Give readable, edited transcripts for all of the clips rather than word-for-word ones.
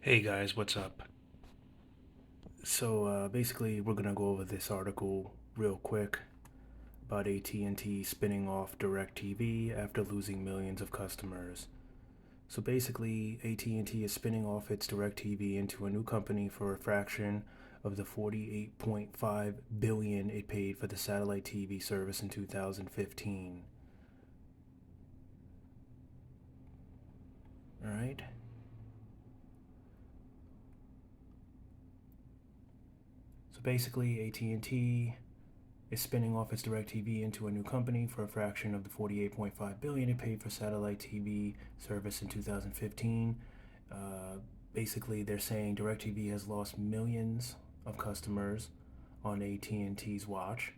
Hey guys, what's up? So basically, we're gonna go over this article real quick about AT&T spinning off DirecTV after losing millions of customers. So basically, AT&T is spinning off its DirecTV into a new company for a fraction of the 48.5 billion it paid for the satellite TV service in 2015. All right. So basically, AT&T is spinning off its DirecTV into a new company for a fraction of the 48.5 billion it paid for satellite TV service in 2015. Uh, Basically, they're saying DirecTV has lost millions of customers on AT&T's watch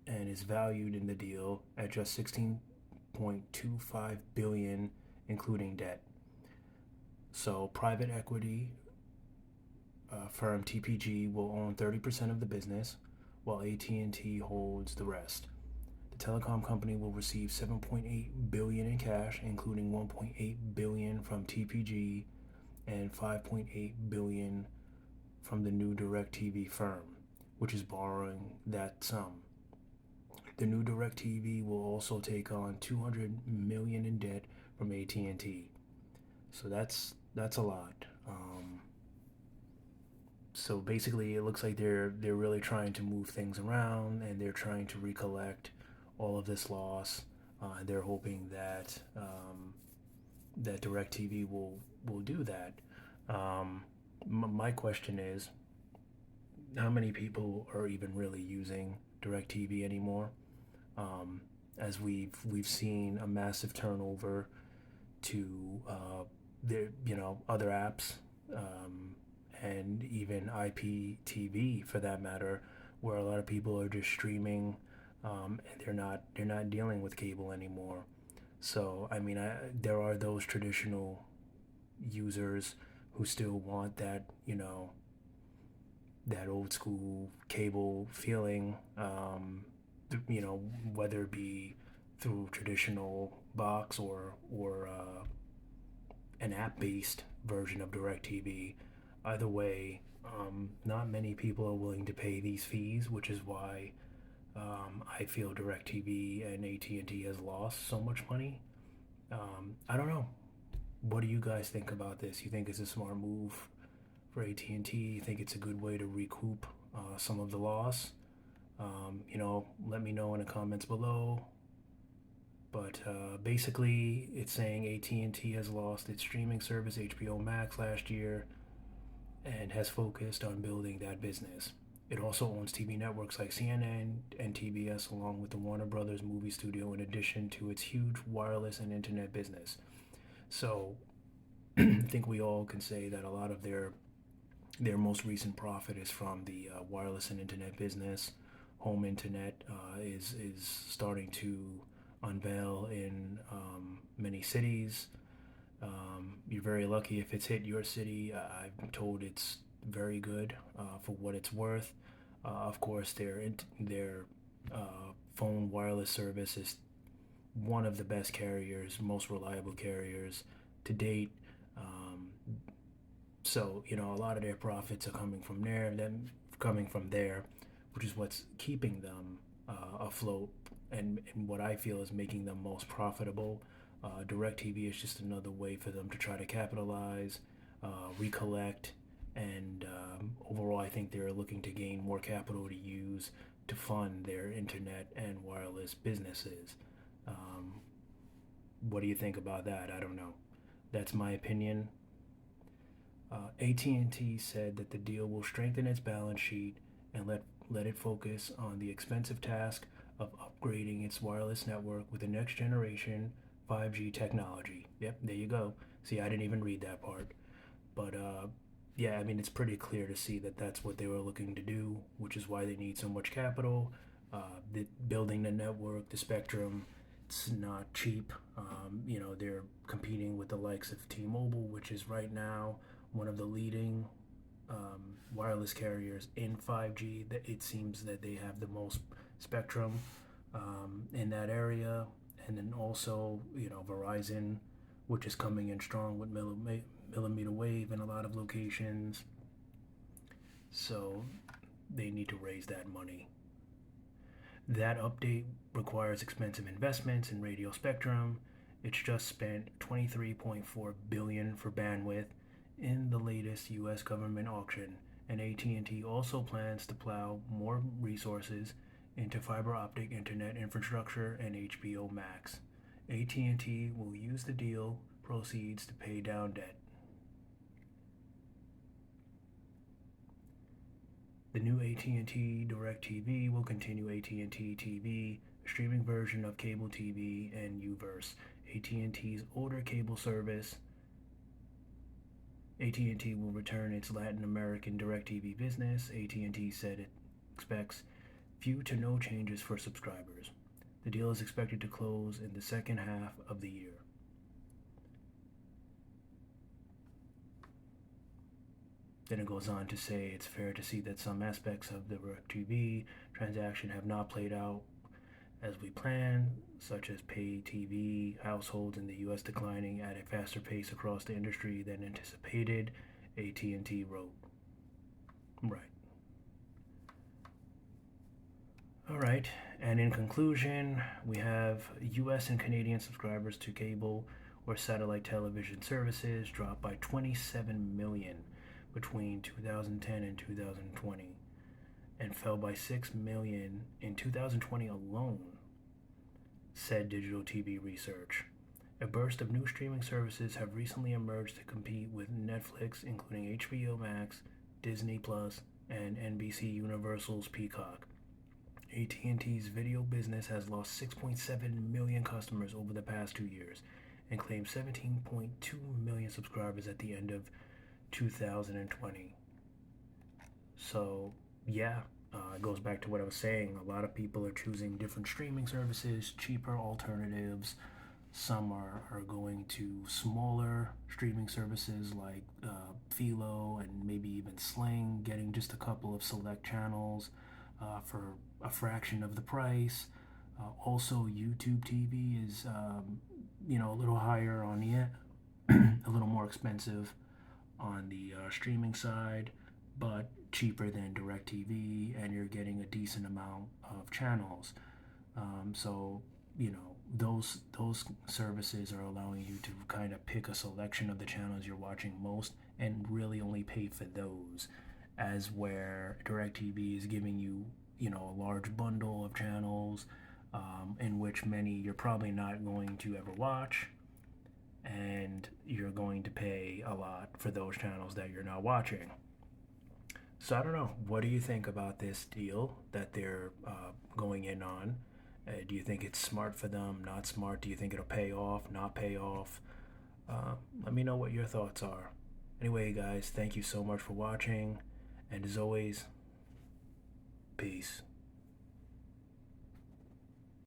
and is valued in the deal at just 16.25 billion including debt. So, private equity firm TPG will own 30% of the business while AT&T holds the rest. The telecom company will receive 7.8 billion in cash, including 1.8 billion from TPG and 5.8 billion from the new DirecTV firm, which is borrowing that sum. The new DirecTV will also take on 200 million in debt from AT&T. So that's a lot. So basically, it looks like they're really trying to move things around and they're trying to recollect all of this loss. They're hoping that that Directv will do that. Um, my question is, how many people are even really using Directv anymore? Um, as we've seen a massive turnover to the other apps, and even IPTV for that matter, where a lot of people are just streaming, and they're not dealing with cable anymore. So I mean, there are those traditional users who still want that old school cable feeling, whether it be through traditional box or an app based version of DirecTV. Either way, not many people are willing to pay these fees, which is why I feel DirecTV and AT&T has lost so much money. I don't know. What do you guys think about this? You think it's a smart move for AT&T? You think it's a good way to recoup some of the loss? Let me know in the comments below. But basically, it's saying AT&T has lost its streaming service HBO Max last year and has focused on building that business. It also owns TV networks like CNN and TBS, along with the Warner Brothers movie studio, in addition to its huge wireless and internet business. So I think we all can say that a lot of their most recent profit is from the wireless and internet business. Home internet is starting to unveil in many cities. You're very lucky if it's hit your city. I'm told it's very good for what it's worth. Of course, their phone wireless service is one of the best carriers, most reliable carriers to date. Um, so a lot of their profits are coming from there, which is what's keeping them afloat, and what I feel is making them most profitable. DirecTV is just another way for them to try to capitalize, recollect, and overall, I think they're looking to gain more capital to use to fund their internet and wireless businesses. Um, what do you think about that? I don't know. That's my opinion. AT&T said that the deal will strengthen its balance sheet and let it focus on the expensive task of upgrading its wireless network with the next generation 5G technology. Yep, there you go. See, I didn't even read that part. But yeah, I mean, it's pretty clear to see that that's what they were looking to do, which is why they need so much capital. Building the network, the spectrum, it's not cheap. They're competing with the likes of T-Mobile, which is right now one of the leading wireless carriers in 5G. That it seems that they have the most spectrum in that area, and then also Verizon which is coming in strong with millimeter wave in a lot of locations. So they need to raise that money. That update requires expensive investments in radio spectrum. It's just spent $23.4 billion for bandwidth in the latest US government auction, and AT&T also plans to plow more resources into fiber optic internet infrastructure and HBO Max. AT&T will use the deal proceeds to pay down debt. The new AT&T DirecTV will continue AT&T TV, a streaming version of cable TV and Uverse, AT&T's older cable service. AT&T will return its Latin American DirecTV business. AT&T said it expects few to no changes for subscribers. The deal is expected to close in the second half of the year. Then it goes on to say it's fair to see that some aspects of the DirecTV transaction have not played out as we planned, such as pay TV households in the U.S. declining at a faster pace across the industry than anticipated, AT&T wrote. Right. All right, and in conclusion, we have U.S. and Canadian subscribers to cable or satellite television services dropped by 27 million between 2010 and 2020, and fell by 6 million in 2020 alone, said Digital TV Research. A burst of new streaming services have recently emerged to compete with Netflix, including HBO Max, Disney Plus, and NBC Universal's Peacock. AT&T's video business has lost 6.7 million customers over the past 2 years and claimed 17.2 million subscribers at the end of 2020. So, yeah, it goes back to what I was saying. A lot of people are choosing different streaming services, cheaper alternatives. Some are going to smaller streaming services like Philo and maybe even Sling, getting just a couple of select channels for a fraction of the price. Also, YouTube TV is, a little higher on the a little more expensive on the streaming side, but cheaper than DirecTV, and you're getting a decent amount of channels. So those services are allowing you to kind of pick a selection of the channels you're watching most and really only pay for those, as where DirecTV is giving you a large bundle of channels, in which many you're probably not going to ever watch, and you're going to pay a lot for those channels that you're not watching. So I don't know. What do you think about this deal that they're going in on? Do you think it's smart for them, not smart? Do you think it'll pay off, not pay off? Let me know what your thoughts are. Anyway, guys, thank you so much for watching. And as always, peace.